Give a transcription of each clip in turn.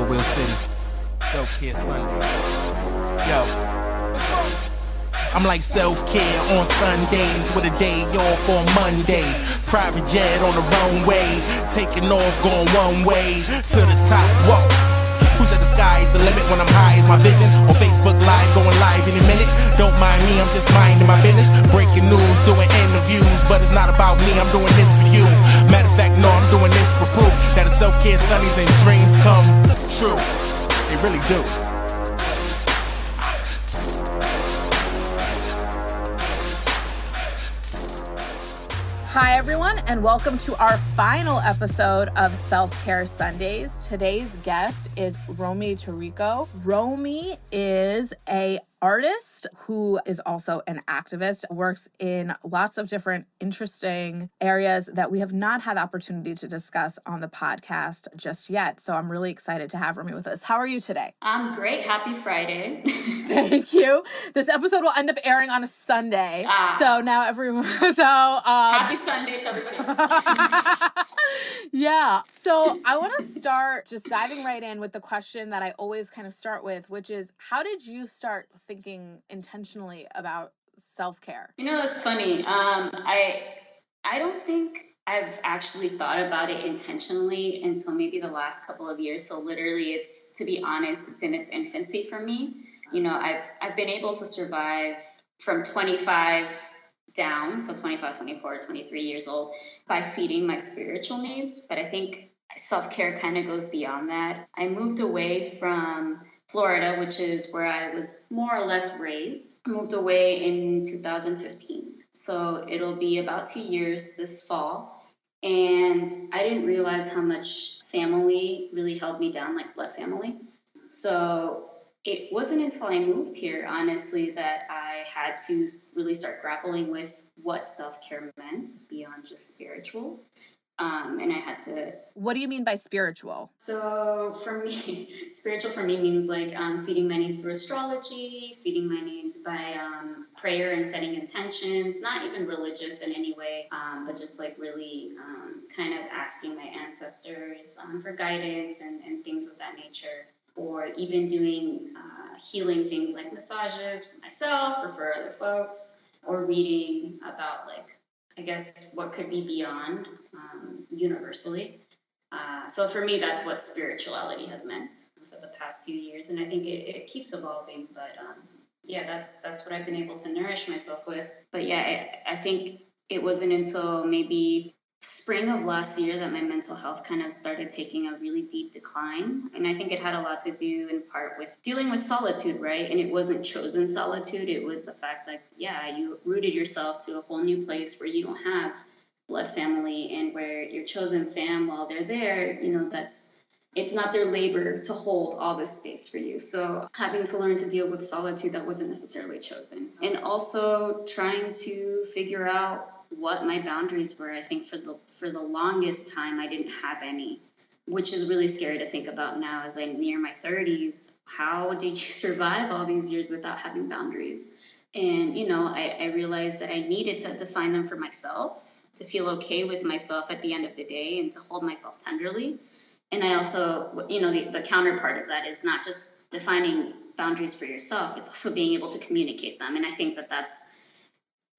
Wheel City. Self-care Sundays. Yo. I'm like self-care on Sundays with a day off on Monday. Private jet on the runway, taking off, going one way to the top. Whoa. Who said the sky is the limit when I'm high is my vision? On Facebook Live, going live in a minute. Don't mind me, I'm just minding my business. Breaking news, doing interviews, but it's not about me, I'm doing this for you. Matter of fact, no, I'm doing this for proof that the self-care Sundays and dreams come true. They really do. Hi, everyone, and welcome to our final episode of Self-Care Sundays. Today's guest is Rommy Torrico. Rommy is an artist who is also an activist, works in lots of different interesting areas that we have not had the opportunity to discuss on the podcast just yet. So I'm really excited to have Rommy with us. How are you today? I'm great. Happy Friday. Thank you. This episode will end up airing on a Sunday. So now everyone, happy Sunday to everybody. Yeah. So I want to start just diving right in with the question that I always kind of start with, which is, how did you start thinking intentionally about self-care? You know, that's funny. I don't think I've actually thought about it intentionally until maybe the last couple of years. So literally, it's, to be honest, it's in its infancy for me. You know, I've been able to survive from 25 down, so 25, 24, 23 years old, by feeding my spiritual needs. But I think self-care kind of goes beyond that. I moved away from Florida, which is where I was more or less raised. I moved away in 2015. So it'll be about 2 years this fall. And I didn't realize how much family really held me down, like blood family. So it wasn't until I moved here, honestly, that I had to really start grappling with what self-care meant beyond just spiritual. And I had to... What do you mean by spiritual? So for me, spiritual for me means like feeding my needs through astrology, feeding my needs by prayer and setting intentions, not even religious in any way, but just like really kind of asking my ancestors for guidance and things of that nature. Or even doing healing things like massages for myself or for other folks, or reading about, like, I guess, what could be beyond universally. So for me, that's what spirituality has meant for the past few years, and I think it keeps evolving. But yeah, that's what I've been able to nourish myself with. But yeah, I think it wasn't until maybe spring of last year that my mental health kind of started taking a really deep decline. And I think it had a lot to do in part with dealing with solitude, right? And it wasn't chosen solitude. It was the fact that, yeah, you rooted yourself to a whole new place where you don't have blood family, and where your chosen fam, while they're there, you know, it's not their labor to hold all this space for you. So having to learn to deal with solitude that wasn't necessarily chosen. And also trying to figure out what my boundaries were. I think for the longest time, I didn't have any, which is really scary to think about now as I near my 30s. How did you survive all these years without having boundaries? And, you know, I realized that I needed to define them for myself, to feel okay with myself at the end of the day, and to hold myself tenderly. And I also, you know, the counterpart of that is not just defining boundaries for yourself, it's also being able to communicate them. And I think that that's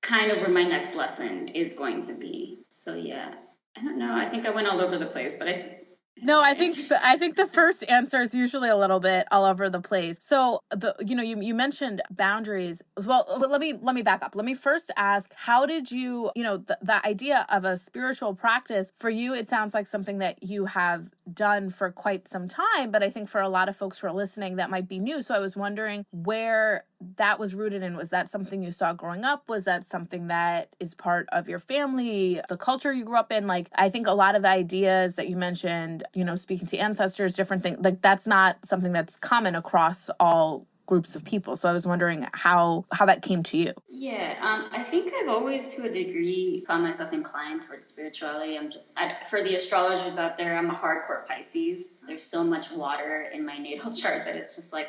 kind of where my next lesson is going to be. So yeah, I don't know. I think I went all over the place, but I think the first answer is usually a little bit all over the place. So you mentioned boundaries. Well, let me back up. Let me first ask, how did you, the idea of a spiritual practice for you, it sounds like something that you have done for quite some time, but I think for a lot of folks who are listening, that might be new. So I was wondering where that was rooted in. Was that something you saw growing up? Was that something that is part of your family, the culture you grew up in? Like, I think a lot of the ideas that you mentioned, speaking to ancestors, different things, like that's not something that's common across all groups of people. So I was wondering how that came to you. Yeah, I think I've always, to a degree, found myself inclined towards spirituality. For the astrologers out there, I'm a hardcore Pisces. There's so much water in my natal chart that it's just like,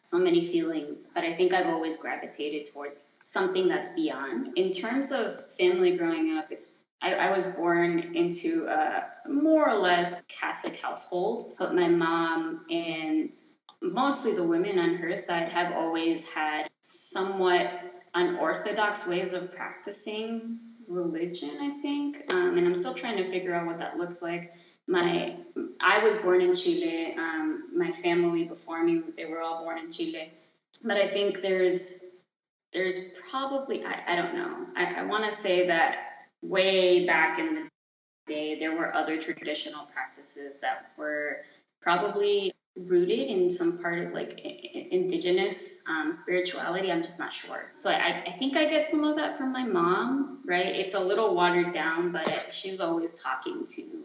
so many feelings. But I think I've always gravitated towards something that's beyond. In terms of family growing up, it's I was born into a more or less Catholic household, but my mom and mostly the women on her side have always had somewhat unorthodox ways of practicing religion, I think. And I'm still trying to figure out what that looks like. I was born in Chile. My family before me, they were all born in Chile. But I think there's probably, I don't know. I want to say that way back in the day, there were other traditional practices that were probably rooted in some part of like indigenous spirituality. I'm just not sure. So I think I get some of that from my mom, right? It's a little watered down, but she's always talking to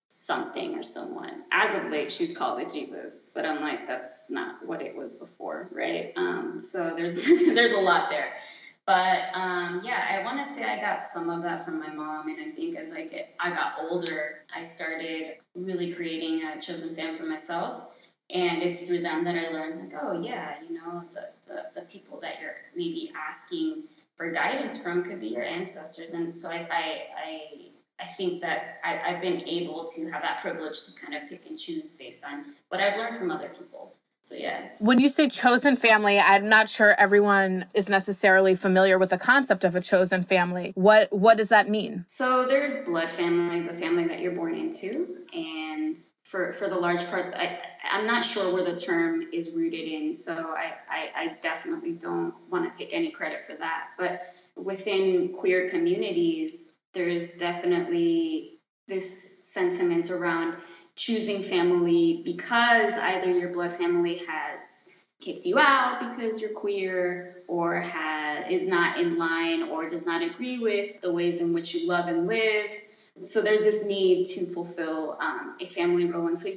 something or someone. As of late, she's called it Jesus, but I'm like, that's not what it was before, right? So there's there's a lot there. But yeah, I want to say I got some of that from my mom, and I think as I got older, I started really creating a chosen fam for myself, and it's through them that I learned, like, oh yeah, you know, the people that you're maybe asking for guidance from could be your ancestors, and so I think that I've been able to have that privilege to kind of pick and choose based on what I've learned from other people. So yeah. When you say chosen family, I'm not sure everyone is necessarily familiar with the concept of a chosen family. What does that mean? So there's blood family, the family that you're born into, and for the large part, I'm not sure where the term is rooted in, so I definitely don't want to take any credit for that. But within queer communities, there's definitely this sentiment around choosing family because either your blood family has kicked you out because you're queer, or is not in line or does not agree with the ways in which you love and live. So there's this need to fulfill a family role, and so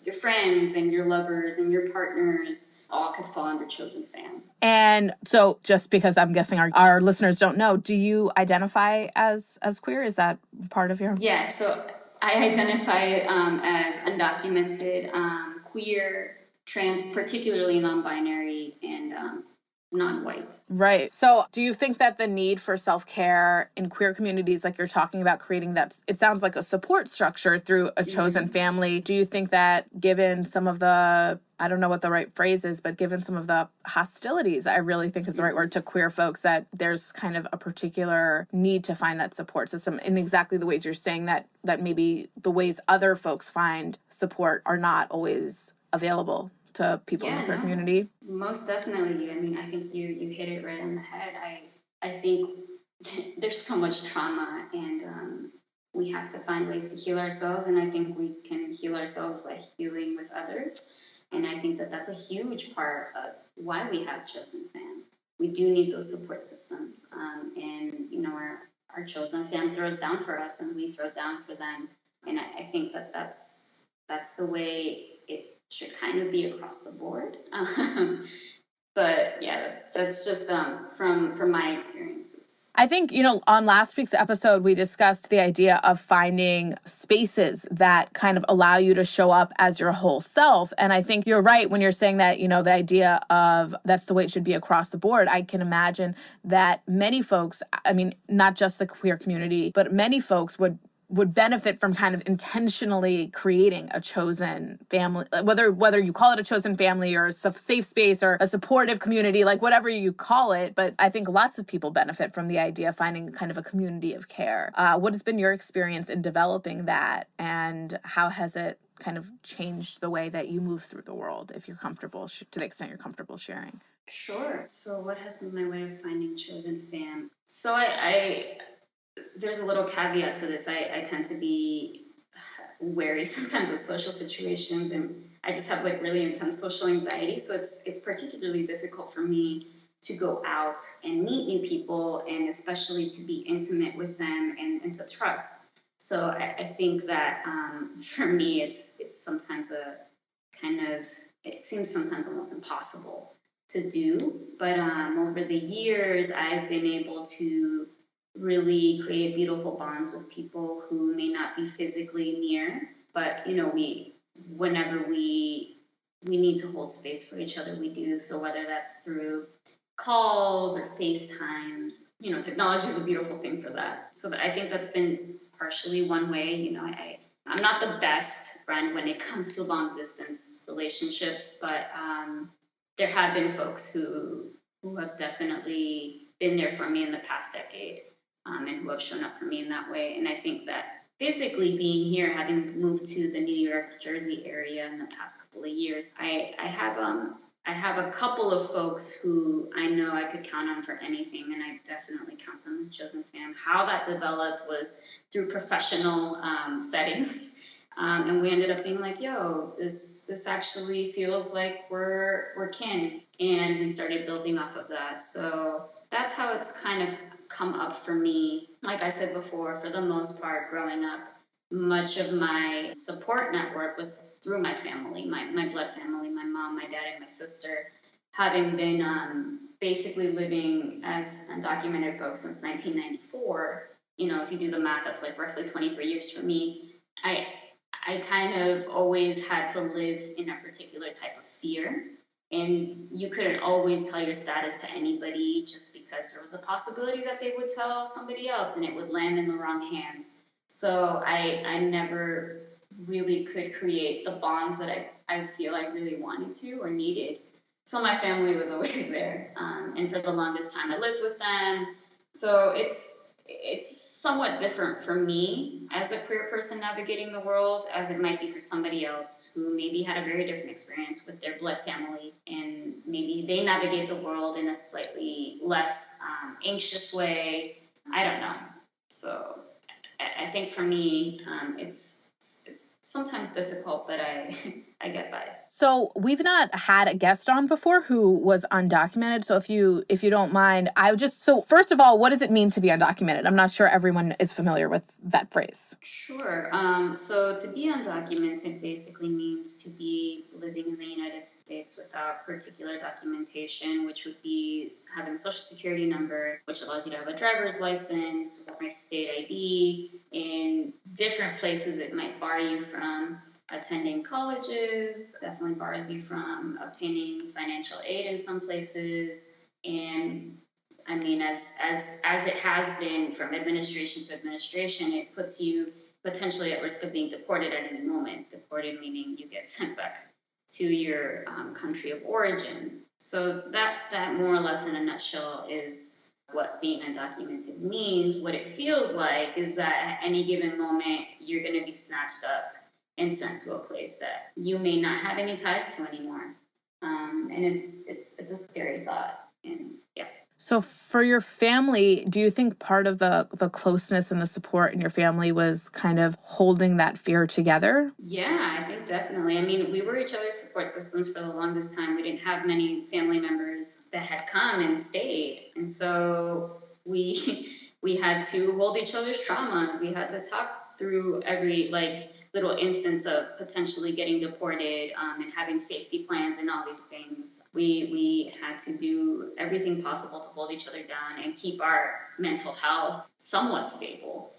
your friends and your lovers and your partners all could fall under chosen fam. And so, just because I'm guessing our listeners don't know, do you identify as queer? Is that part of your? Yeah, so I identify as undocumented, queer, trans, particularly non-binary, and non-white. Right. So do you think that the need for self-care in queer communities, like you're talking about creating that, it sounds like a support structure through a chosen family. Do you think that given some of the, I don't know what the right phrase is, but given some of the hostilities, I really think is the right word, to queer folks, that there's kind of a particular need to find that support system in exactly the ways you're saying, that maybe the ways other folks find support are not always available to people in the queer community? Most definitely. I mean, I think you hit it right on the head. I think there's so much trauma, and we have to find ways to heal ourselves, and I think we can heal ourselves by healing with others. And I think that that's a huge part of why we have chosen fam. We do need those support systems, and you know, our chosen fam throws down for us, and we throw down for them. And I think that that's the way it should kind of be across the board. But yeah, that's just from my experiences. I think, you know, on last week's episode, we discussed the idea of finding spaces that kind of allow you to show up as your whole self. And I think you're right when you're saying that, you know, the idea of that's the way it should be across the board. I can imagine that many folks, I mean, not just the queer community, but many folks would benefit from kind of intentionally creating a chosen family, whether you call it a chosen family or a safe space or a supportive community, like whatever you call it. But I think lots of people benefit from the idea of finding kind of a community of care. What has been your experience in developing that, and how has it kind of changed the way that you move through the world, if you're comfortable, to the extent you're comfortable sharing? Sure. So what has been my way of finding chosen fam? So there's a little caveat to this. I tend to be wary sometimes of social situations, and I just have like really intense social anxiety. So it's particularly difficult for me to go out and meet new people, and especially to be intimate with them and to trust. So I think that for me, it's sometimes it seems sometimes almost impossible to do. But over the years, I've been able to really create beautiful bonds with people who may not be physically near, but you know, whenever we need to hold space for each other, we do. So whether that's through calls or FaceTimes. Technology is a beautiful thing for that. So I think that's been partially one way. I'm not the best friend when it comes to long distance relationships, but there have been folks who have definitely been there for me in the past decade, and who have shown up for me in that way. And I think that physically being here, having moved to the New York, Jersey area in the past couple of years, I have a couple of folks who I know I could count on for anything, and I definitely count them as chosen fam. How that developed was through professional settings. And we ended up being like, yo, this actually feels like we're kin. And we started building off of that. So that's how it's kind of come up for me. Like I said before, for the most part, growing up, much of my support network was through my family, my blood family, my mom, my dad, and my sister. Having been basically living as undocumented folks since 1994, if you do the math, that's like roughly 23 years for me. I kind of always had to live in a particular type of fear. And you couldn't always tell your status to anybody just because there was a possibility that they would tell somebody else and it would land in the wrong hands. So I never really could create the bonds that I feel I really wanted to or needed. So my family was always there. And for the longest time, I lived with them. So it's somewhat different for me as a queer person navigating the world as it might be for somebody else who maybe had a very different experience with their blood family, and maybe they navigate the world in a slightly less anxious way. I don't know. So I think for me, it's sometimes difficult, but I get by it. So we've not had a guest on before who was undocumented. So if you don't mind, so first of all, what does it mean to be undocumented? I'm not sure everyone is familiar with that phrase. Sure. So to be undocumented basically means to be living in the United States without particular documentation, which would be having a social security number, which allows you to have a driver's license or a state ID. In different places, it might bar you from attending colleges, definitely bars you from obtaining financial aid in some places. And I mean, as it has been from administration to administration, it puts you potentially at risk of being deported at any moment. Deported meaning you get sent back to your country of origin. So that more or less in a nutshell is what being undocumented means. What it feels like is that at any given moment, you're going to be snatched up and sent to a place that you may not have any ties to anymore. And it's a scary thought. And yeah. So for your family, do you think part of the closeness and the support in your family was kind of holding that fear together? Yeah, I think definitely. I mean, we were each other's support systems for the longest time. We didn't have many family members that had come and stayed. And so we had to hold each other's traumas. We had to talk through every little instance of potentially getting deported and having safety plans and all these things. We had to do everything possible to hold each other down and keep our mental health somewhat stable.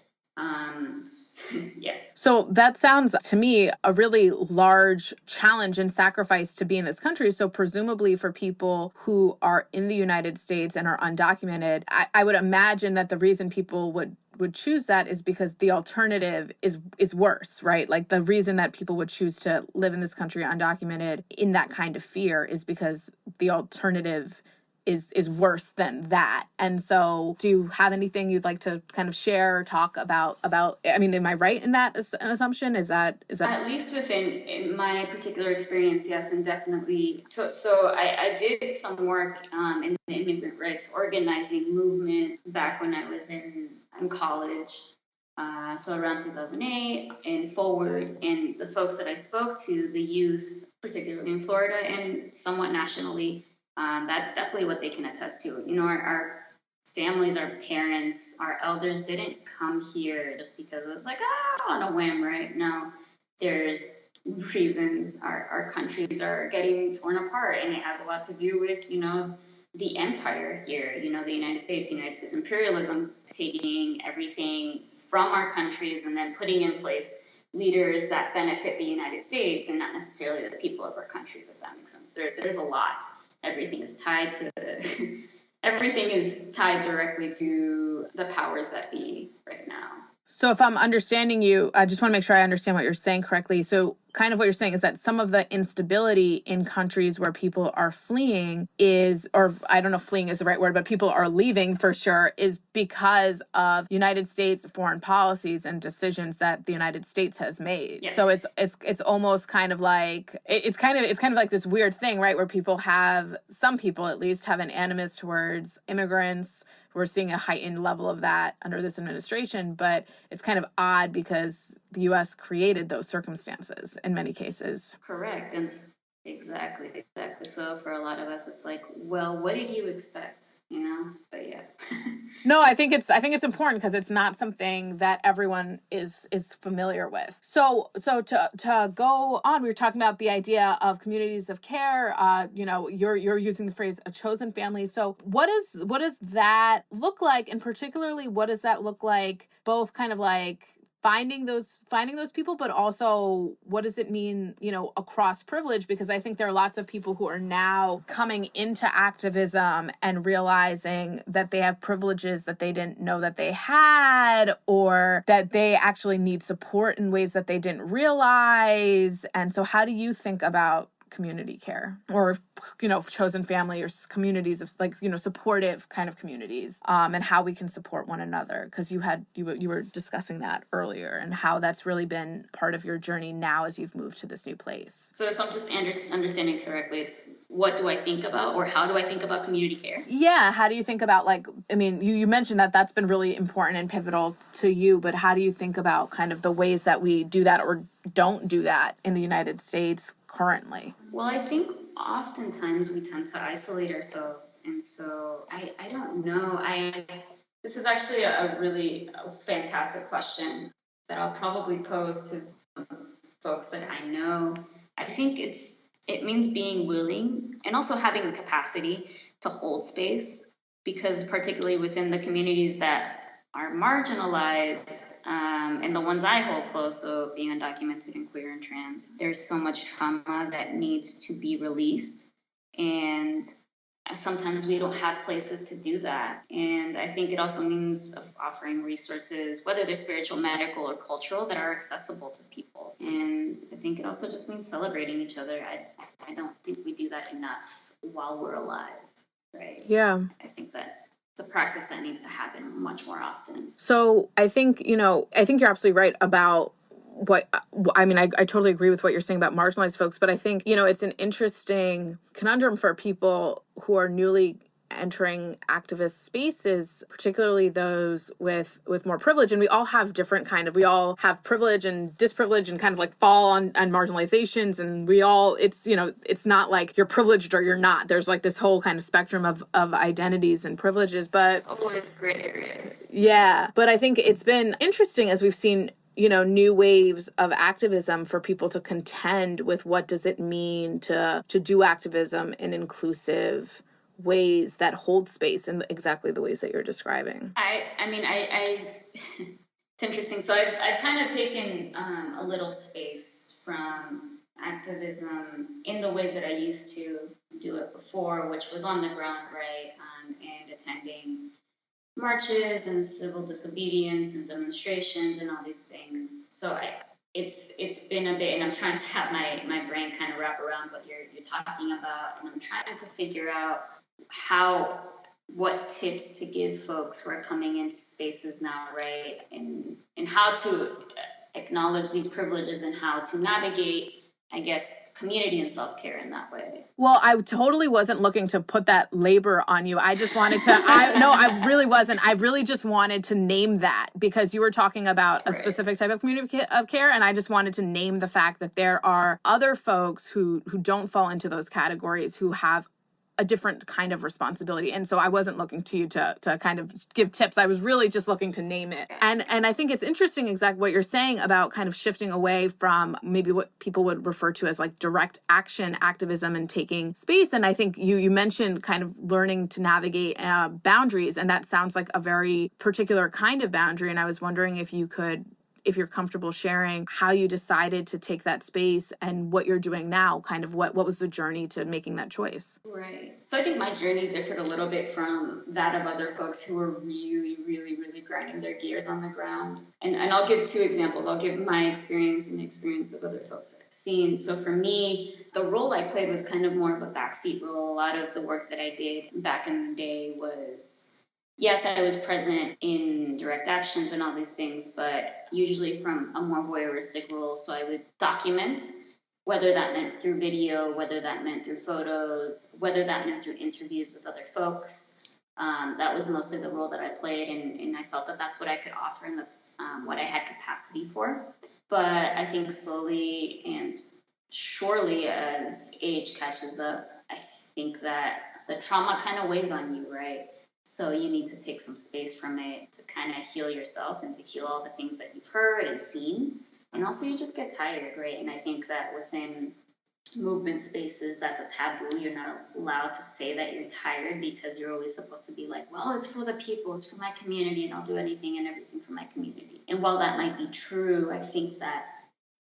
Yeah. So that sounds to me a really large challenge and sacrifice to be in this country. So presumably for people who are in the United States and are undocumented, I would imagine that the reason people would choose that is because the alternative is worse, right? Like the reason that people would choose to live in this country undocumented in that kind of fear is because the alternative is worse than that. And so do you have anything you'd like to kind of share or talk about, I mean, am I right in that assumption? Is that at least in my particular experience, yes, and definitely. So I did some work in the immigrant rights organizing movement back when I was in college. So around 2008 and forward, and the folks that I spoke to, the youth, particularly in Florida and somewhat nationally, that's definitely what they can attest to. Our families, our parents, our elders didn't come here just because it was like, on a whim, right? No, there's reasons our countries are getting torn apart, and it has a lot to do with, the empire here, the United States imperialism, taking everything from our countries and then putting in place leaders that benefit the United States and not necessarily the people of our countries, if that makes sense. There's a lot everything is tied to everything is tied directly to the powers that be right now. So if I'm understanding you, I just want to make sure I understand what you're saying correctly. So kind of what you're saying is that some of the instability in countries where people are fleeing is, or I don't know if fleeing is the right word, but people are leaving for sure, is because of United States foreign policies and decisions that the United States has made. Yes. So it's almost kind of like, it's kind of like this weird thing, right? Where people have, some people at least have an animus towards immigrants. We're seeing a heightened level of that under this administration, but it's kind of odd because the U.S. created those circumstances in many cases. Correct. And exactly. So for a lot of us, it's like, well, what did you expect? You know? But yeah. No, I think it's important because it's not something that everyone is familiar with. So to go on, we were talking about the idea of communities of care. You're using the phrase a chosen family. So what does that look like, and particularly what does that look like? Both kind of like finding those people, but also what does it mean, across privilege? Because I think there are lots of people who are now coming into activism and realizing that they have privileges that they didn't know that they had, or that they actually need support in ways that they didn't realize. And so how do you think about community care, or chosen family, or communities of supportive kind of communities, and how we can support one another? Because you were discussing that earlier, and how that's really been part of your journey now as you've moved to this new place. So if I'm just understanding correctly, it's what do I think about, or how do I think about community care? Yeah, how do you think about, you mentioned that that's been really important and pivotal to you, but how do you think about kind of the ways that we do that or don't do that in the United States currently? Well, I think oftentimes we tend to isolate ourselves. And so I don't know. This is actually a really fantastic question that I'll probably pose to some folks that I know. I think it means being willing and also having the capacity to hold space, because particularly within the communities that are marginalized, and the ones I hold close, so being undocumented and queer and trans, there's so much trauma that needs to be released. And sometimes we don't have places to do that. And I think it also means of offering resources, whether they're spiritual, medical, or cultural, that are accessible to people. And I think it also just means celebrating each other. I don't think we do that enough while we're alive, right? Yeah. I think that it's a practice that needs to happen much more often. So I think you're absolutely right about I totally agree with what you're saying about marginalized folks, but I think, it's an interesting conundrum for people who are newly entering activist spaces, particularly those with more privilege. And we all have we all have privilege and disprivilege and kind of fall on marginalizations. And we all, it's not like you're privileged or you're not. There's this whole kind of spectrum of identities and privileges, but always gray areas. Yeah. But I think it's been interesting as we've seen new waves of activism for people to contend with what does it mean to do activism in inclusive ways that hold space in exactly the ways that you're describing. It's interesting. So I've kind of taken a little space from activism in the ways that I used to do it before, which was on the ground, right, and attending marches and civil disobedience and demonstrations and all these things. So it's been a bit, and I'm trying to have my brain kind of wrap around what you're talking about, and I'm trying to figure out what tips to give folks who are coming into spaces now, right, and how to acknowledge these privileges and how to navigate, I guess, community and self-care in that way. Well, I totally wasn't looking to put that labor on you. I just wanted to, I really wasn't. I really just wanted to name that because you were talking about a specific type of community of care. And I just wanted to name the fact that there are other folks who don't fall into those categories, who have a different kind of responsibility. And so I wasn't looking to you to kind of give tips. I was really just looking to name it. And I think it's interesting exactly what you're saying about kind of shifting away from maybe what people would refer to as direct action activism and taking space. And I think you mentioned kind of learning to navigate boundaries. And that sounds like a very particular kind of boundary. And I was wondering if you could if you're comfortable sharing how you decided to take that space and what you're doing now, kind of what was the journey to making that choice? Right. So I think my journey differed a little bit from that of other folks who were really, really, really grinding their gears on the ground. And I'll give two examples. I'll give my experience and the experience of other folks that I've seen. So for me, the role I played was kind of more of a backseat role. A lot of the work that I did back in the day was, yes, I was present in direct actions and all these things, but usually from a more voyeuristic role. So I would document, whether that meant through video, whether that meant through photos, whether that meant through interviews with other folks. That was mostly the role that I played, and I felt that that's what I could offer, and that's what I had capacity for. But I think slowly and surely as age catches up, I think that the trauma kind of weighs on you, right? So you need to take some space from it to kind of heal yourself and to heal all the things that you've heard and seen. And also you just get tired, right? And I think that within movement spaces, that's a taboo. You're not allowed to say that you're tired because you're always supposed to be like, well, it's for the people, it's for my community, and I'll do anything and everything for my community. And while that might be true, I think that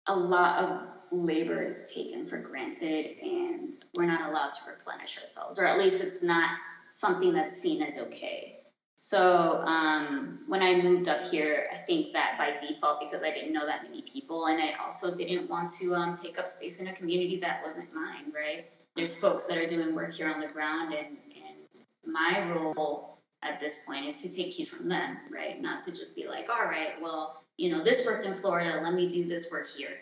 a lot of labor is taken for granted and we're not allowed to replenish ourselves, or at least it's not something that's seen as okay. So when I moved up here, I think that by default, because I didn't know that many people, and I also didn't want to take up space in a community that wasn't mine, right? There's folks that are doing work here on the ground, and my role at this point is to take cues from them, right? Not to just be like, all right, well, this worked in Florida, let me do this work here.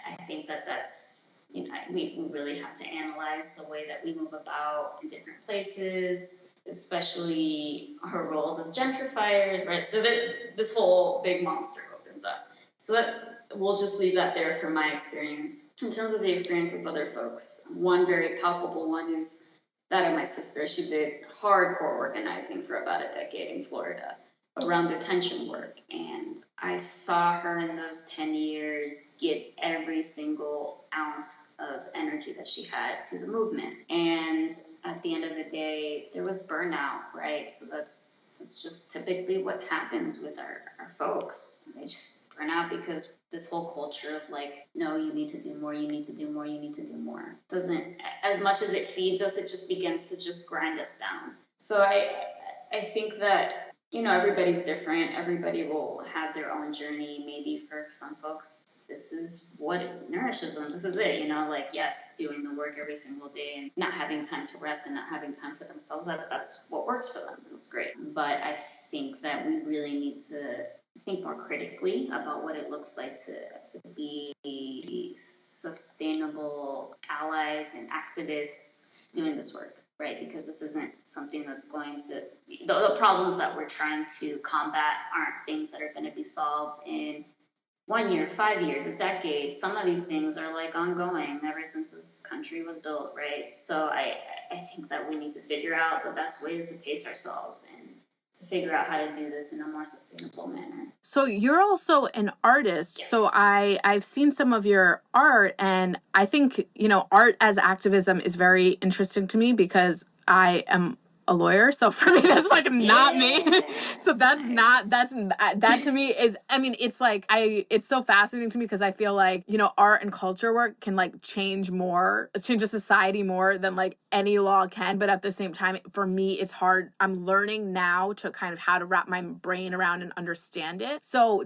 I think that that's, we really have to analyze the way that we move about in different places, especially our roles as gentrifiers, right? So that this whole big monster opens up. So that we'll just leave that there for my experience. In terms of the experience of other folks, one very palpable one is that of my sister. She did hardcore organizing for about a decade in Florida around detention work. And I saw her in those 10 years give every single ounce of energy that she had to the movement. And at the end of the day, there was burnout, right? So that's just typically what happens with our folks. They just burn out because this whole culture of like, no, you need to do more, you need to do more, you need to do more. Doesn't, as much as it feeds us, it just begins to just grind us down. So I think that, everybody's different. Everybody will have their own journey. Maybe for some folks, this is what nourishes them. This is it, yes, doing the work every single day and not having time to rest and not having time for themselves. That's what works for them. That's great. But I think that we really need to think more critically about what it looks like to be sustainable allies and activists doing this work. Right, because this isn't something that's going to, the problems that we're trying to combat aren't things that are going to be solved in 1 year, 5 years, a decade. Some of these things are like ongoing ever since this country was built, right? So I think that we need to figure out the best ways to pace ourselves and to figure out how to do this in a more sustainable manner. So you're also an artist. Yes. So I've seen some of your art, and I think, art as activism is very interesting to me because I am a lawyer. So for me, that's like not me. So that to me is, it's like, it's so fascinating to me because I feel like, art and culture work can like change a society more than like any law can. But at the same time, for me, it's hard. I'm learning now to kind of how to wrap my brain around and understand it. So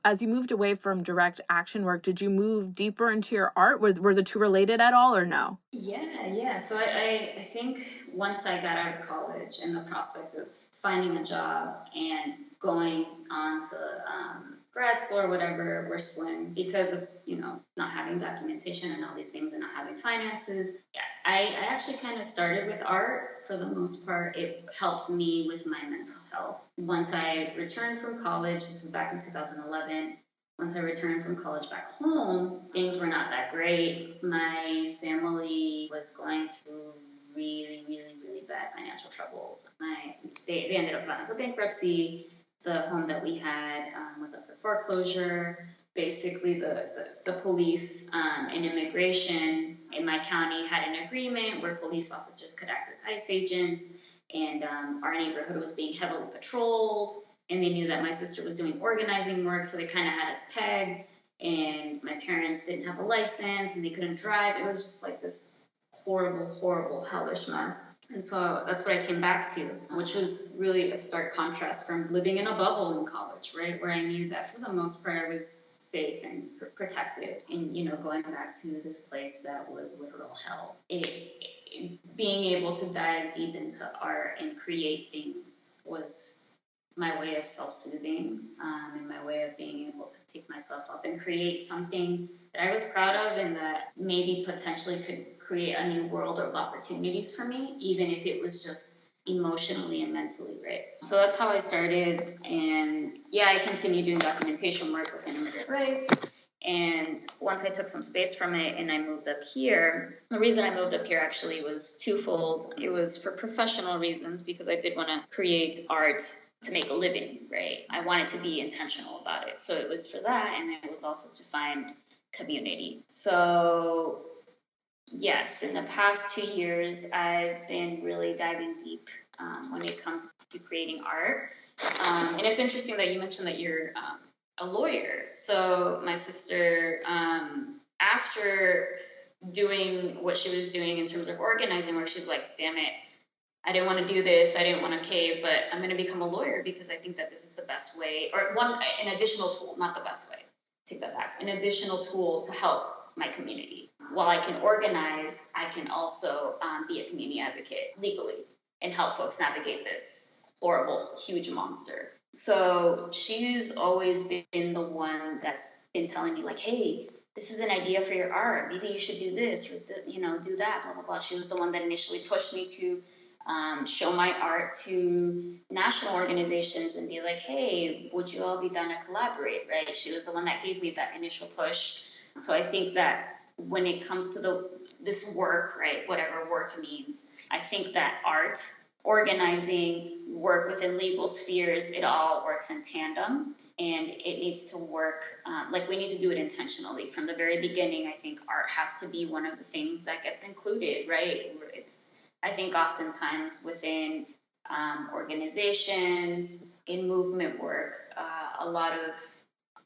as you moved away from direct action work, did you move deeper into your art? Were the two related at all or no? Yeah. So I think once I got out of college and the prospect of finding a job and going on to grad school or whatever were slim because of, not having documentation and all these things and not having finances. I actually kind of started with art for the most part. It helped me with my mental health. Once I returned from college, this was back in 2011, once I returned from college back home, things were not that great. My family was going through really, really, really bad financial troubles. They ended up filing for bankruptcy. The home that we had was up for foreclosure. Basically, the police and immigration in my county had an agreement where police officers could act as ICE agents, and our neighborhood was being heavily patrolled. and they knew that my sister was doing organizing work, so they kind of had us pegged. And my parents didn't have a license, and they couldn't drive. It was just like this horrible, horrible, hellish mess. And so that's what I came back to, which was really a stark contrast from living in a bubble in college, right? Where I knew that for the most part I was safe and protected. And, going back to this place that was literal hell. Being able to dive deep into art and create things was my way of self-soothing, and my way of being able to pick myself up and create something that I was proud of and that maybe potentially could create a new world of opportunities for me, even if it was just emotionally and mentally, right? So that's how I started. And I continued doing documentation work within immigrant rights. And once I took some space from it and I moved up here, the reason I moved up here actually was twofold. It was for professional reasons, because I did want to create art to make a living, right? I wanted to be intentional about it. So it was for that, and it was also to find community. So yes, in the past 2 years, I've been really diving deep when it comes to creating art. And it's interesting that you mentioned that you're a lawyer. So my sister, after doing what she was doing in terms of organizing work, she's like, damn it, I didn't want to do this, I didn't want to cave, but I'm going to become a lawyer because I think that this is the best way, or an additional tool, not the best way, take that back, an additional tool to help my community. While I can organize, I can also be a community advocate legally and help folks navigate this horrible, huge monster. So she's always been the one that's been telling me, like, hey, this is an idea for your art. Maybe you should do this, or do that, blah, blah, blah. She was the one that initially pushed me to show my art to national organizations and be like, hey, would you all be down to collaborate, right? She was the one that gave me that initial push. So I think that when it comes to this work, right, whatever work means, I think that art, organizing, work within legal spheres, it all works in tandem, and it needs to work, we need to do it intentionally. From the very beginning, I think art has to be one of the things that gets included, right? I think oftentimes within organizations, in movement work, a lot of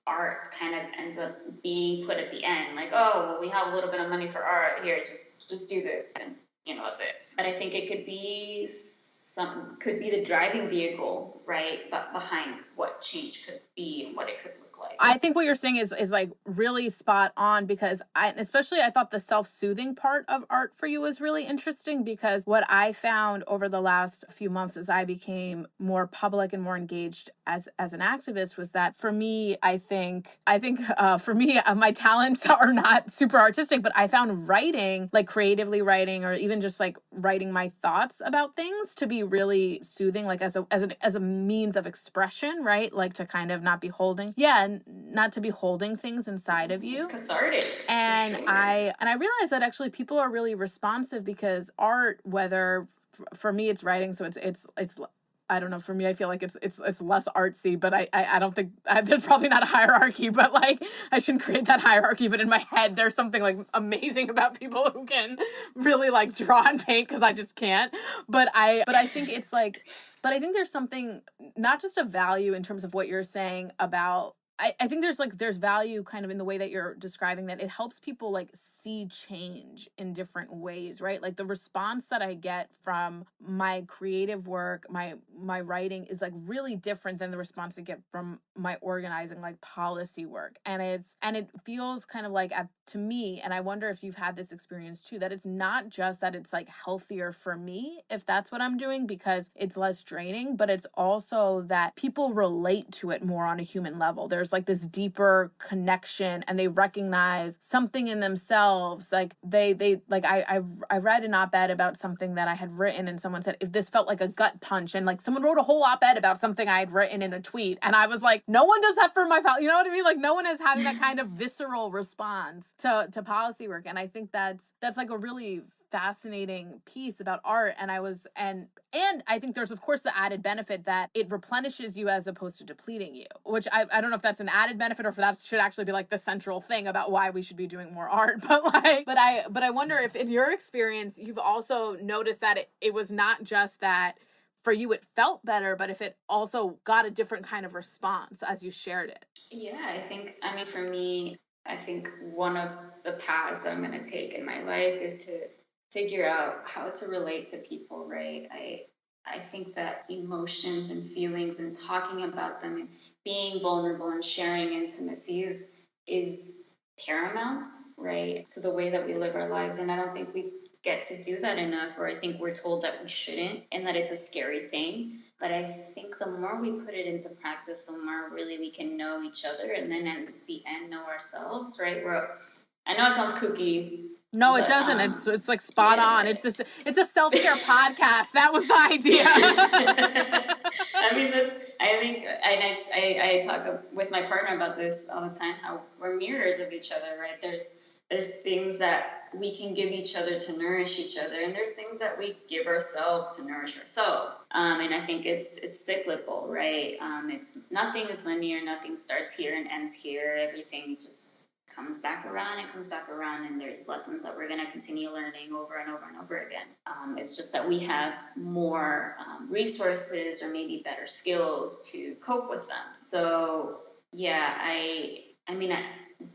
art kind of ends up being put at the end, like, oh, well, we have a little bit of money for art here, just do this, and that's it. But I think it could be the driving vehicle, right, but behind what change could be and what it could look like. I think what you're saying is like really spot on, because I thought the self-soothing part of art for you was really interesting, because what I found over the last few months as I became more public and more engaged as an activist was that for me, I think for me, my talents are not super artistic, but I found writing, like creatively writing, or even just like writing my thoughts about things, to be really soothing, like as a means of expression, right? Like to kind of not be holding things inside of you. It's cathartic. And sure. I realized that actually people are really responsive, because art, whether for me it's writing, so it's I don't know, for me I feel like it's less artsy, but I don't think there's probably not a hierarchy, but like I shouldn't create that hierarchy, but in my head there's something like amazing about people who can really like draw and paint, because I just can't. But I think it's like, but I think there's something, not just a value in terms of what you're saying about, I think there's value kind of in the way that you're describing, that it helps people like see change in different ways, right? Like the response that I get from my creative work, my writing is like really different than the response I get from my organizing, like policy work. And it feels kind of like, to me, and I wonder if you've had this experience too, that it's not just that it's like healthier for me if that's what I'm doing because it's less draining, but it's also that people relate to it more on a human level. There's like this deeper connection, and they recognize something in themselves. Like they like I read an op-ed about something that I had written, and someone said, if this felt like a gut punch, and like someone wrote a whole op-ed about something I had written in a tweet, and I was like, no one does that for my pal. You know what I mean? Like no one is having that kind of visceral response to policy work. And I think that's like a really fascinating piece about art. And I think there's of course the added benefit that it replenishes you as opposed to depleting you, which I don't know if that's an added benefit or if that should actually be like the central thing about why we should be doing more art. But I wonder if in your experience you've also noticed that it was not just that for you it felt better, but if it also got a different kind of response as you shared it. Yeah, I mean, for me, I think one of the paths I'm going to take in my life is to figure out how to relate to people, right? I think that emotions and feelings and talking about them and being vulnerable and sharing intimacy is paramount, right, to the way that we live our lives. And I don't think we get to do that enough, or I think we're told that we shouldn't and that it's a scary thing. But I think the more we put it into practice, the more really we can know each other, and then at the end know ourselves, right? I know it sounds kooky. No, it doesn't. It's like spot on. It's a self-care podcast. That was the idea. I mean, I talk with my partner about this all the time, how we're mirrors of each other, right? There's things that we can give each other to nourish each other, and there's things that we give ourselves to nourish ourselves. And I think it's cyclical, right? Nothing is linear. Nothing starts here and ends here. Everything just comes back around and there's lessons that we're going to continue learning over and over and over again. It's just that we have more resources or maybe better skills to cope with them. So yeah, I mean,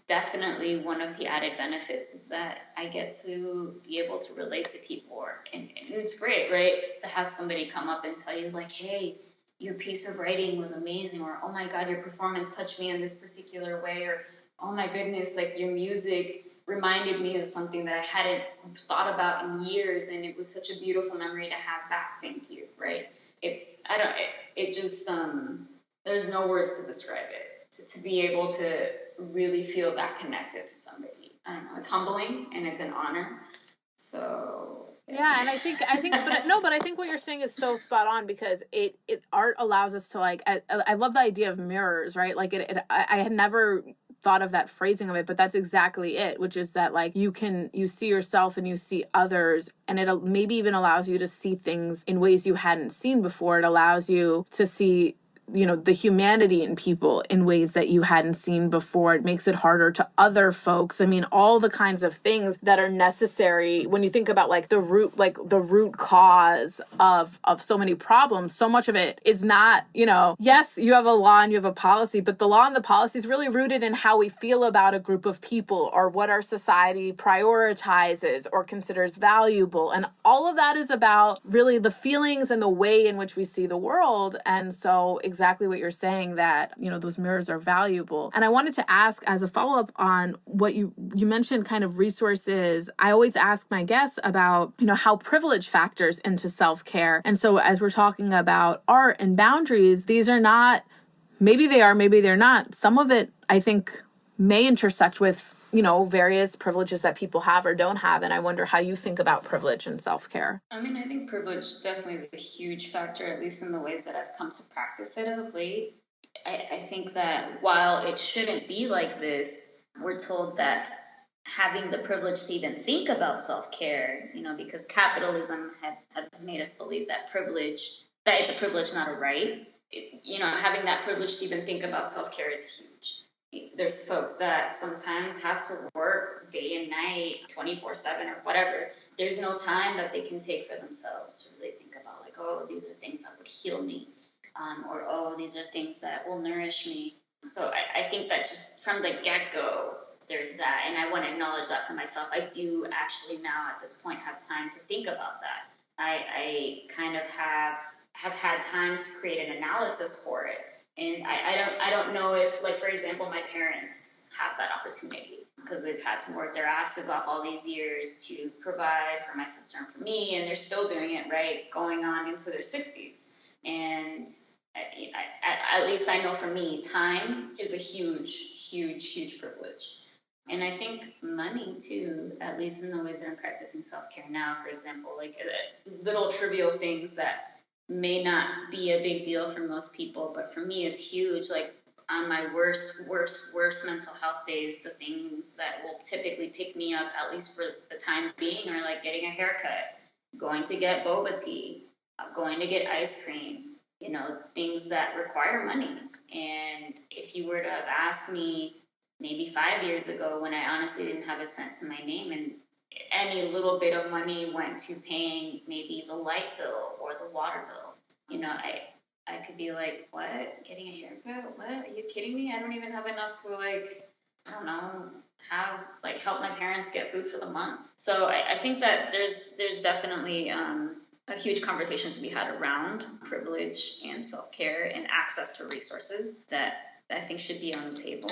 definitely one of the added benefits is that I get to be able to relate to people, and it's great, right, to have somebody come up and tell you like, hey, your piece of writing was amazing, or oh my God, your performance touched me in this particular way, or oh my goodness, like your music reminded me of something that I hadn't thought about in years, and it was such a beautiful memory to have back. Thank you, right? There's no words to describe it. To be able to really feel that connected to somebody. I don't know. It's humbling and it's an honor. So yeah, and I think, but I think what you're saying is so spot on, because art allows us to like. I love the idea of mirrors, right? Like I had never thought of that phrasing of it, but that's exactly it, which is that like you see yourself and you see others, and it maybe even allows you to see things in ways you hadn't seen before. It allows you to see, you know, the humanity in people in ways that you hadn't seen before. It makes it harder to other folks. I mean, all the kinds of things that are necessary when you think about like the root cause of so many problems. So much of it is not, you know, yes, you have a law and you have a policy, but the law and the policy is really rooted in how we feel about a group of people or what our society prioritizes or considers valuable. And all of that is about really the feelings and the way in which we see the world. And so exactly what you're saying, that, you know, those mirrors are valuable. And I wanted to ask, as a follow-up on what you mentioned, kind of resources, I always ask my guests about, you know, how privilege factors into self-care. And so as we're talking about art and boundaries, these are not, maybe they are, maybe they're not. Some of it, I think, may intersect with, you know, various privileges that people have or don't have. And I wonder how you think about privilege and self-care. I mean, I think privilege definitely is a huge factor, at least in the ways that I've come to practice it as of late. I think that while it shouldn't be like this, we're told that having the privilege to even think about self-care, you know, because capitalism has made us believe that it's a privilege, not a right. You know, having that privilege to even think about self-care is huge. There's folks that sometimes have to work day and night, 24/7 or whatever. There's no time that they can take for themselves to really think about like, oh, these are things that would heal me, or oh, these are things that will nourish me. So I think that just from the get-go, there's that, and I want to acknowledge that for myself. I do actually now at this point have time to think about that. I kind of have had time to create an analysis for it. And I don't know if, like, for example, my parents have that opportunity because they've had to work their asses off all these years to provide for my sister and for me, and they're still doing it, right, going on into their 60s. And at least I know for me, time is a huge, huge, huge privilege. And I think money, too, at least in the ways that I'm practicing self-care now, for example, like little trivial things that may not be a big deal for most people, but for me it's huge. Like on my worst mental health days, the things that will typically pick me up, at least for the time being, are like getting a haircut, going to get boba tea, going to get ice cream, you know, things that require money. And if you were to have asked me maybe 5 years ago, when I honestly didn't have a cent to my name, and any little bit of money went to paying maybe the light bill or the water bill, you know, I could be like, what? Getting a haircut? What? Are you kidding me? I don't even have enough to like, I don't know, have like help my parents get food for the month. So I think that there's definitely a huge conversation to be had around privilege and self-care and access to resources that I think should be on the table,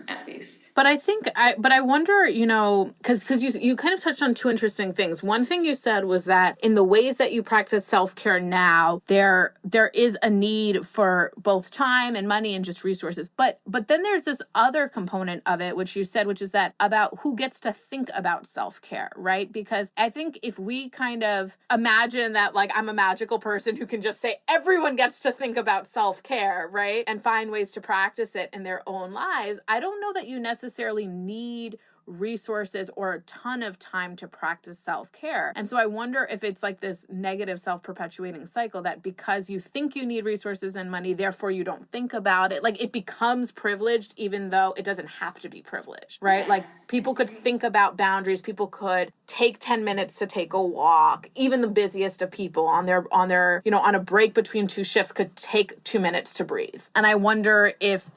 at least. But I wonder, because you kind of touched on two interesting things. One thing you said was that in the ways that you practice self-care now, there is a need for both time and money and just resources. But then there's this other component of it, which you said, which is that about who gets to think about self-care, right? Because I think if we kind of imagine that, like, I'm a magical person who can just say everyone gets to think about self-care, right? And find ways to practice it in their own lives, I don't know that you necessarily need resources or a ton of time to practice self-care. And so I wonder if it's like this negative self-perpetuating cycle that because you think you need resources and money, therefore you don't think about it. Like it becomes privileged even though it doesn't have to be privileged, right? Like people could think about boundaries. People could take 10 minutes to take a walk. Even the busiest of people on their, on a break between two shifts could take 2 minutes to breathe. And I wonder if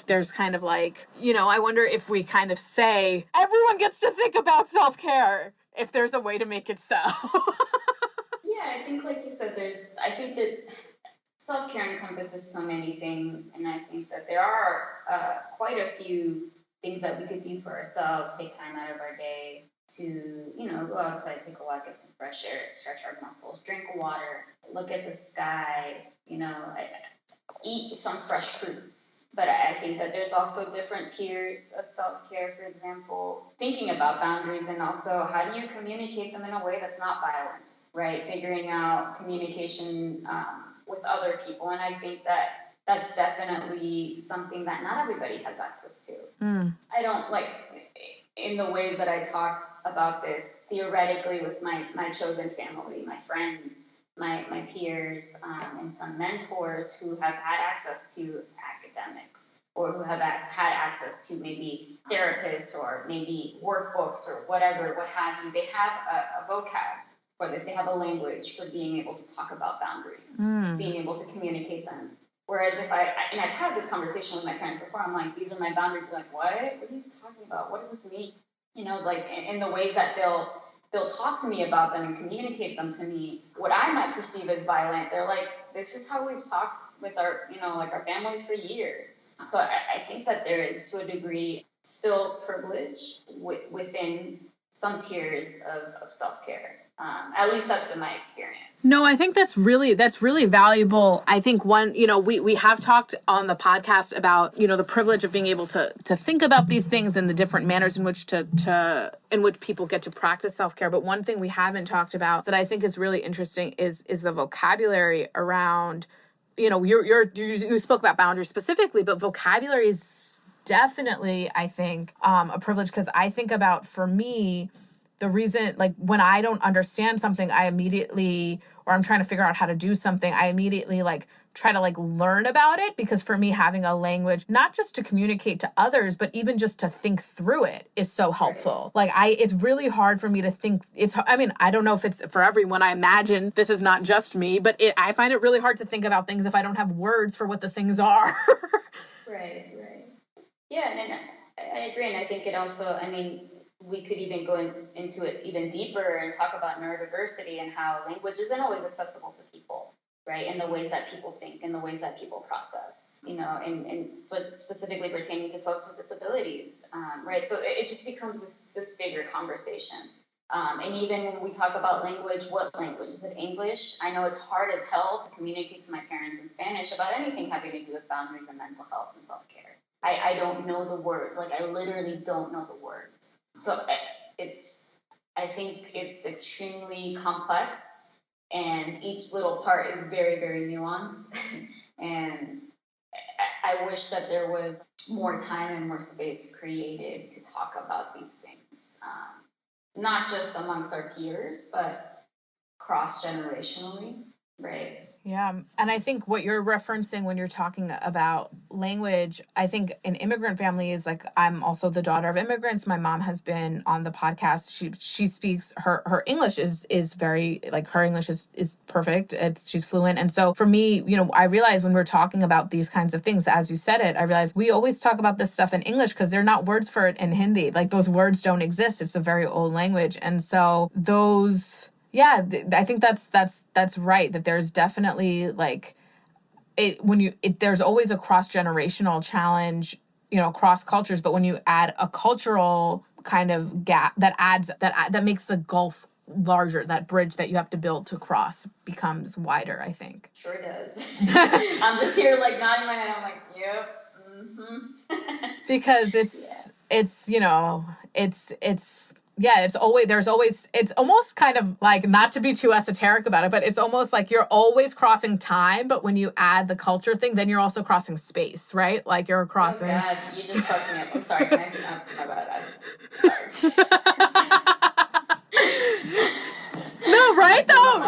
there's kind of like, I wonder if we kind of say everyone gets to think about self-care, if there's a way to make it so. Yeah, I think like you said, I think that self-care encompasses so many things, and I think that there are quite a few things that we could do for ourselves, take time out of our day to, go outside, take a walk, get some fresh air, stretch our muscles, drink water, look at the sky, eat some fresh fruits. But I think that there's also different tiers of self-care, for example, thinking about boundaries and also how do you communicate them in a way that's not violent, right? Figuring out communication with other people. And I think that that's definitely something that not everybody has access to. I don't in the ways that I talk about this theoretically with my chosen family, my friends, my peers, and some mentors who have had access to academics or who have had access to maybe therapists or maybe workbooks or whatever, what have you. They have a vocab for this. They have a language for being able to talk about boundaries, being able to communicate them. Whereas and I've had this conversation with my parents before, I'm like, these are my boundaries. They're like, what are you talking about? What does this mean? In the ways that they'll talk to me about them and communicate them to me, what I might perceive as violent, they're like, this is how we've talked with our, our families for years. So I think that there is, to a degree, still privilege within some tiers of self-care. At least that's been my experience. No, I think that's really valuable. I think we have talked on the podcast about, the privilege of being able to think about these things and the different manners in which in which people get to practice self-care. But one thing we haven't talked about that I think is really interesting is the vocabulary around, you spoke about boundaries specifically, but vocabulary is definitely, I think, a privilege, because I think about, for me, the reason, like, when I don't understand something, I immediately, or I'm trying to figure out how to do something, I immediately, try to, learn about it, because for me, having a language, not just to communicate to others, but even just to think through it is so helpful. It's really hard for me to think, I don't know if it's for everyone. I imagine this is not just me, but I find it really hard to think about things if I don't have words for what the things are. Right. Yeah, and I agree, and I think it also, we could even go into it even deeper and talk about neurodiversity and how language isn't always accessible to people, right? In the ways that people think, in the ways that people process, but specifically pertaining to folks with disabilities, right? So it just becomes this bigger conversation. And even when we talk about language, what language? Is it English? I know it's hard as hell to communicate to my parents in Spanish about anything having to do with boundaries and mental health and self-care. I don't know the words. I literally don't know the words. So I think it's extremely complex, and each little part is very, very nuanced. And I wish that there was more time and more space created to talk about these things, not just amongst our peers, but cross-generationally, right? Yeah. And I think what you're referencing when you're talking about language, I think in immigrant families, like I'm also the daughter of immigrants. My mom has been on the podcast. She speaks her English is very like her English is perfect. She's fluent. And so for me, I realize when we're talking about these kinds of things, as you said it, I realize we always talk about this stuff in English because they're not words for it in Hindi. Like those words don't exist. It's a very old language. And so those yeah, I think that's right. That there's definitely like there's always a cross-generational challenge, cross cultures. But when you add a cultural kind of gap that makes the gulf larger, that bridge that you have to build to cross becomes wider, I think. Sure does. I'm just here like nodding my head. I'm like, yep. Mm-hmm. Because it's almost kind of like, not to be too esoteric about it, but it's almost like you're always crossing time, but when you add the culture thing, then you're also crossing space, right? Like you're crossing. Oh God, you just fucked me up. I'm sorry. Can I stop? My bad. Sorry. No, right though?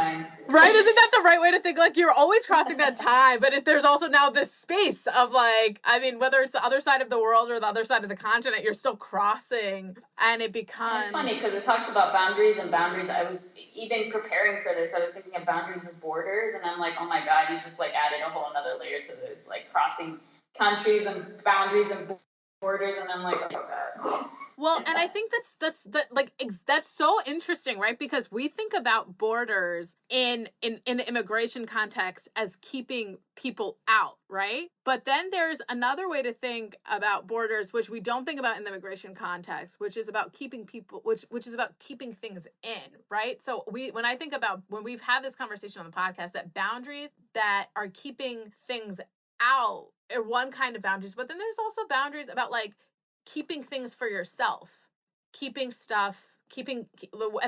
Right? Isn't that the right way to think? Like you're always crossing that time, but if there's also now this space of like, I mean, whether it's the other side of the world or the other side of the continent, you're still crossing, and it becomes. And it's funny because it talks about boundaries and boundaries. I was even preparing for this. I was thinking of boundaries as borders, and I'm like, oh my God, you just like added a whole another layer to this, like crossing countries and boundaries and borders, and I'm like, oh God. Well, and I think that's so interesting, right? Because we think about borders in the immigration context as keeping people out, right? But then there's another way to think about borders, which we don't think about in the immigration context, which is about keeping people, which is about keeping things in, right? So when I think about when we've had this conversation on the podcast, that boundaries that are keeping things out are one kind of boundaries, but then there's also boundaries about like keeping things for yourself, and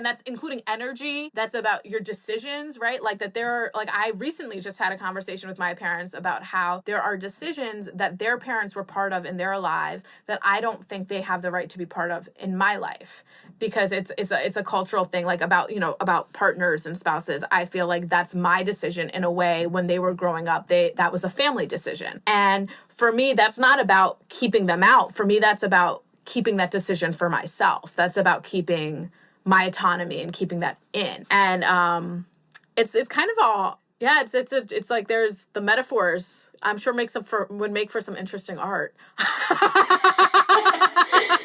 that's including energy. That's about your decisions, right? Like that I recently just had a conversation with my parents about how there are decisions that their parents were part of in their lives that I don't think they have the right to be part of in my life, because it's a cultural thing, like about partners and spouses. I feel like that's my decision in a way. When they were growing up, that was a family decision. And for me, that's not about keeping them out. For me, that's about keeping that decision for myself. That's about keeping my autonomy and keeping that in. And it's kind of all, yeah, it's like there's the metaphors, I'm sure would make for some interesting art.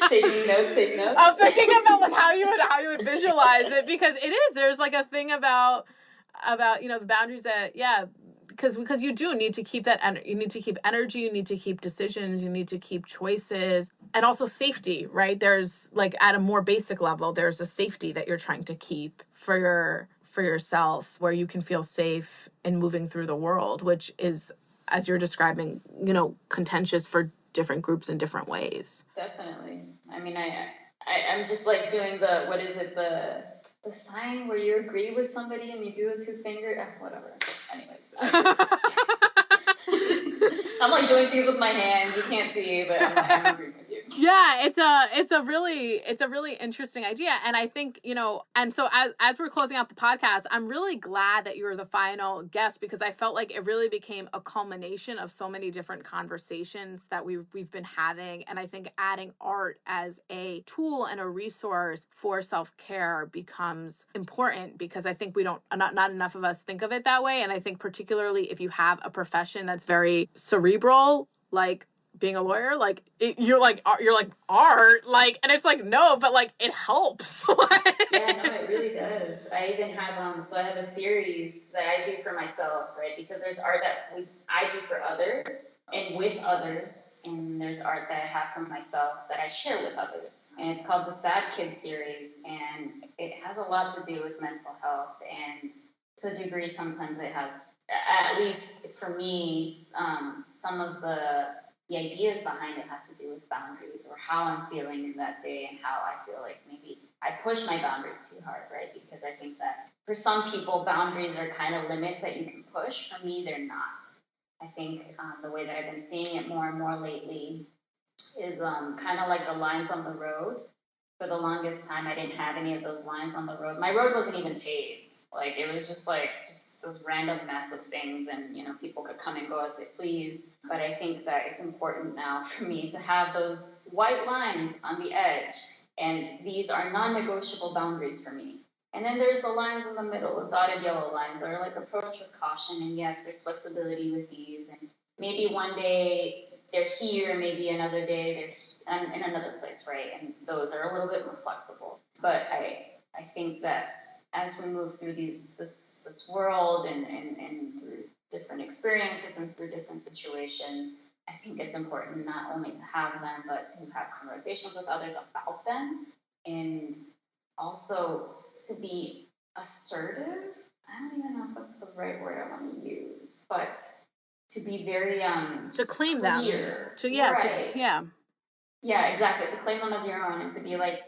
Taking notes. I'm thinking about like how you would visualize it, because there's like a thing about the boundaries that, yeah, because you do need to keep that, you need to keep energy, you need to keep decisions, you need to keep choices, and also safety, right? There's like at a more basic level, there's a safety that you're trying to keep for yourself, where you can feel safe in moving through the world, which is, as you're describing, contentious for different groups in different ways. Definitely. I mean, I'm just like doing the sign where you agree with somebody and you do a 2-finger, whatever. Anyways. I'm like doing things with my hands. You can't see, but I'm agreeing with you. Yeah, it's a really interesting idea. And I think, and so as we're closing out the podcast, I'm really glad that you were the final guest, because I felt like it really became a culmination of so many different conversations that we've been having. And I think adding art as a tool and a resource for self-care becomes important, because I think not enough of us think of it that way. And I think particularly if you have a profession that's very cerebral, like being a lawyer, like you're like art, like, and it's like, no, but like it helps. Yeah, no, it really does. I even have so I have a series that I do for myself, right? Because there's art that I do for others and with others, and there's art that I have for myself that I share with others. And it's called the Sad Kid series, and it has a lot to do with mental health, and to a degree sometimes it has, at least for me, some of the ideas behind it have to do with boundaries, or how I'm feeling in that day, and how I feel like maybe I push my boundaries too hard, right? Because I think that for some people, boundaries are kind of limits that you can push. For me, they're not. I think the way that I've been seeing it more and more lately is kind of like the lines on the road. for the longest time, I didn't have any of those lines on the road. My road wasn't even paved. Like, it was just this random mess of things, and, people could come and go as they please. But I think that it's important now for me to have those white lines on the edge, and these are non-negotiable boundaries for me. And then there's the lines in the middle, the dotted yellow lines that are like approach with caution. And yes, there's flexibility with these. And maybe one day they're here, maybe another day they're in another place, right? And those are a little bit more flexible. But I think that as we move through this world and through different experiences and through different situations, I think it's important not only to have them, but to have conversations with others about them, and also to be assertive. I don't even know if that's the right word I want to use, but to be very to claim clear. them, Yeah, exactly. To claim them as your own, and to be like,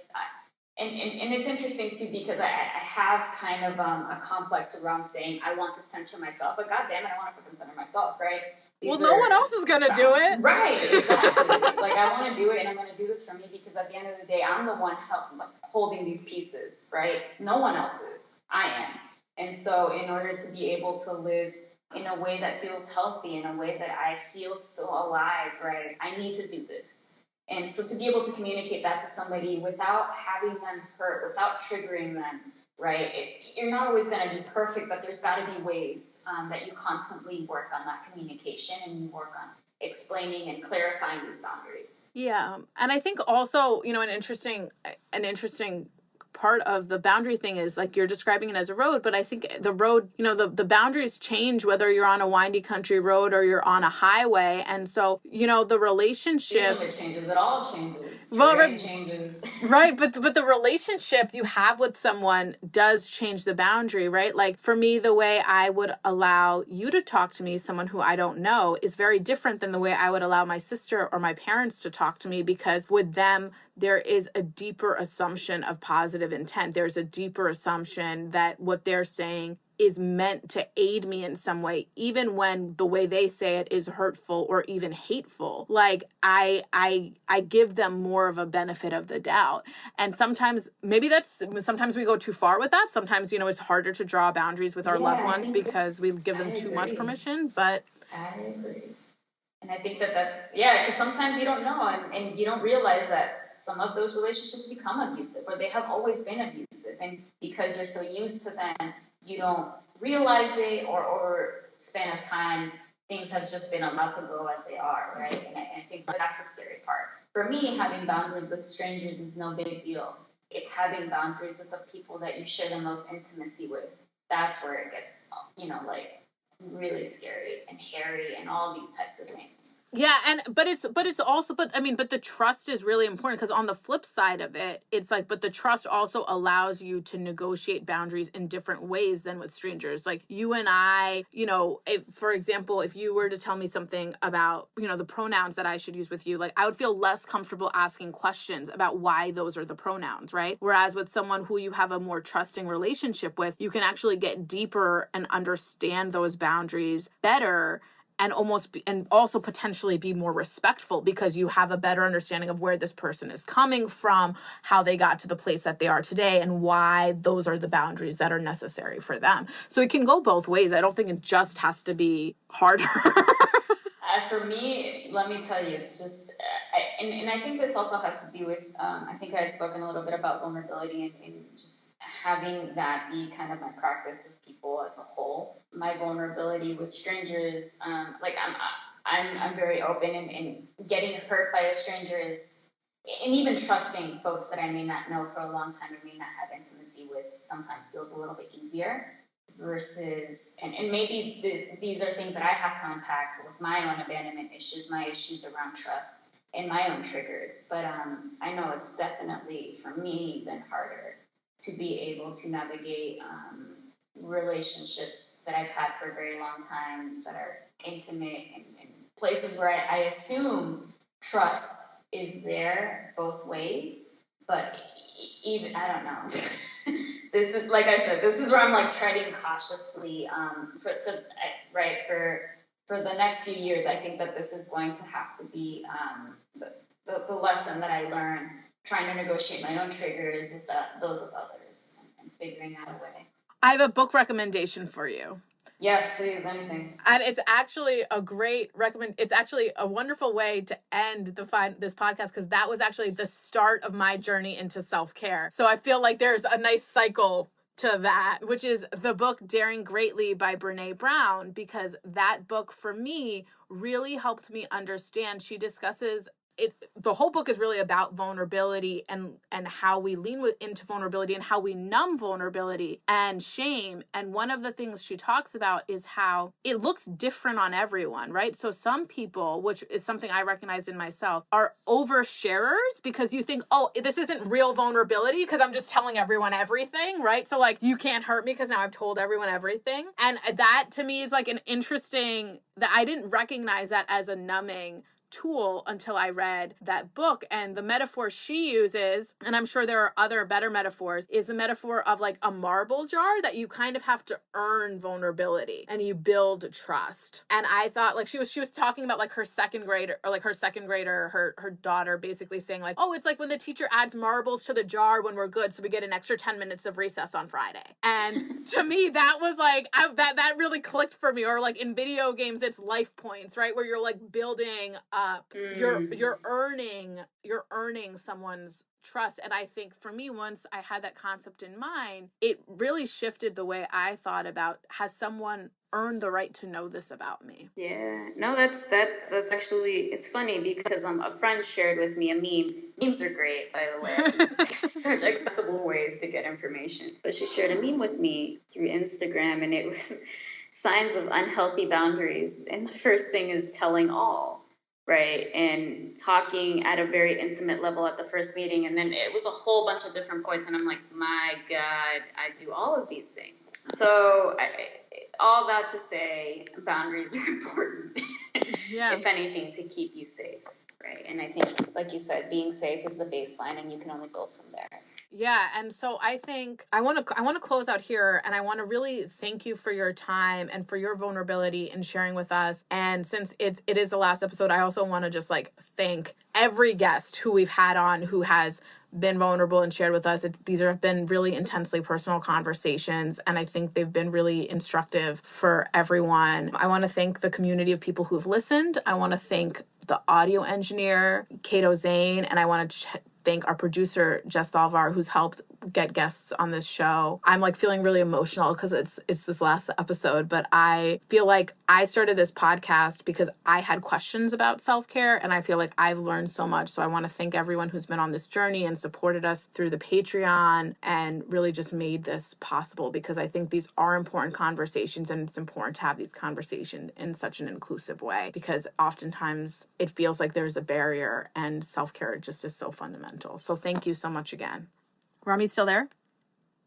and it's interesting too, because I have kind of a complex around saying I want to center myself, but goddamn it, I want to fucking center myself, right? No one else is gonna do it, right? Exactly. Like, I want to do it, and I'm going to do this for me, because at the end of the day, I'm the one holding these pieces, right? No one else is. I am. And so, in order to be able to live in a way that feels healthy, in a way that I feel still alive, right, I need to do this. And so to be able to communicate that to somebody without having them hurt, without triggering them, right? You're not always going to be perfect, but there's got to be ways that you constantly work on that communication, and you work on explaining and clarifying these boundaries. Yeah. And I think also, an interesting part of the boundary thing is, like, you're describing it as a road, but I think the road, the boundaries change whether you're on a windy country road or you're on a highway. And so, the relationship, it changes. It all changes. Well, it changes. Right. But the relationship you have with someone does change the boundary, right? Like, for me, the way I would allow you to talk to me, someone who I don't know, is very different than the way I would allow my sister or my parents to talk to me, because with them, there is a deeper assumption of positive intent. There's a deeper assumption that what they're saying is meant to aid me in some way, even when the way they say it is hurtful or even hateful. Like, I give them more of a benefit of the doubt. And sometimes sometimes we go too far with that. Sometimes, it's harder to draw boundaries with our loved ones because we give them too much permission. But I agree. And I think that's, because sometimes you don't know, and you don't realize that some of those relationships become abusive, or they have always been abusive. And because you're so used to them, you don't realize it, or over span of time, things have just been allowed to go as they are, right? And I think that's the scary part. For me, having boundaries with strangers is no big deal. It's having boundaries with the people that you share the most intimacy with. That's where it gets, like, really scary and hairy and all these types of things. Yeah, but the trust is really important, because on the flip side of it, it's like, but the trust also allows you to negotiate boundaries in different ways than with strangers. Like, you and I, if, for example, if you were to tell me something about, the pronouns that I should use with you, like, I would feel less comfortable asking questions about why those are the pronouns, right? Whereas with someone who you have a more trusting relationship with, you can actually get deeper and understand those boundaries better, and also potentially be more respectful, because you have a better understanding of where this person is coming from, how they got to the place that they are today, and why those are the boundaries that are necessary for them. So it can go both ways. I don't think it just has to be harder. For me, let me tell you, it's just, and I think this also has to do with, I think I had spoken a little bit about vulnerability, and just having that be kind of my practice with people as a whole. My vulnerability with strangers, like, I'm very open, and getting hurt by a stranger is, and even trusting folks that I may not know for a long time and may not have intimacy with, sometimes feels a little bit easier. Versus, and maybe these are things that I have to unpack with my own abandonment issues, my issues around trust, and my own triggers. But I know it's definitely, for me, been harder to be able to navigate relationships that I've had for a very long time, that are intimate, and places where I assume trust is there both ways. But even, I don't know. This is, like I said, this is where I'm, like, treading cautiously for the next few years. I think that this is going to have to be the lesson that I learn trying to negotiate my own triggers with those of others and figuring out a way. I have a book recommendation for you. Yes, please, anything. And it's actually a great it's actually a wonderful way to end this podcast, because that was actually the start of my journey into self-care. So I feel like there's a nice cycle to that, which is the book Daring Greatly by Brene Brown, because that book for me really helped me understand. She discusses the whole book is really about vulnerability and how we lean into vulnerability and how we numb vulnerability and shame. And one of the things she talks about is how it looks different on everyone, right? So some people, which is something I recognize in myself, are oversharers because you think, oh, this isn't real vulnerability because I'm just telling everyone everything, right? So like, you can't hurt me because now I've told everyone everything. And that to me is like an interesting, that I didn't recognize that as a numbing tool until I read that book. And the metaphor she uses, and I'm sure there are other better metaphors, is the metaphor of like a marble jar that you kind of have to earn vulnerability and you build trust. And I thought like she was talking about like her second grader, her daughter basically saying like, oh, it's like when the teacher adds marbles to the jar when we're good, so we get an extra 10 minutes of recess on Friday. And to me, that was like, that really clicked for me. Or like in video games, it's life points, right? Where you're like building up, you're earning someone's trust. And I think for me, once I had that concept in mind, it really shifted the way I thought about, has someone earned the right to know this about me? Yeah, no, that's actually, it's funny because a friend shared with me a meme. Memes are great, by the way. There's such accessible ways to get information. But she shared a meme with me through Instagram, and it was signs of unhealthy boundaries. And the first thing is telling all. Right. And talking at a very intimate level at the first meeting. And then it was a whole bunch of different points. And I'm like, my God, I do all of these things. So all that to say, boundaries are important, yeah. If anything, to keep you safe. Right. And I think, like you said, being safe is the baseline and you can only build from there. Yeah. And so I think I want to close out here, and I want to really thank you for your time and for your vulnerability in sharing with us. And since it is the last episode, I also want to just like thank every guest who we've had on who has been vulnerable and shared with us. These have been really intensely personal conversations, and I think they've been really instructive for everyone. I want to thank the community of people who've listened. I want to thank the audio engineer, Kato Zane, and I want to thank our producer, Jess Dalvar, who's helped get guests on this show. I'm like feeling really emotional because it's this last episode, but I feel like I started this podcast because I had questions about self-care, and I feel like I've learned so much. So I want to thank everyone who's been on this journey and supported us through the Patreon and really just made this possible, because I think these are important conversations, and it's important to have these conversations in such an inclusive way, because oftentimes it feels like there's a barrier, and self-care just is so fundamental. So thank you so much again. Rommy, still there?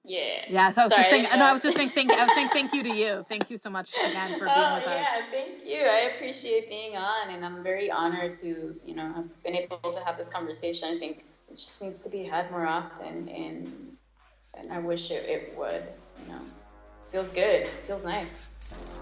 Yeah. Yeah. So I was just saying thank you to you. Thank you so much again for being with us. Yeah, thank you. I appreciate being on, and I'm very honored to, have been able to have this conversation. I think it just needs to be had more often, and I wish it would. Feels good. Feels nice.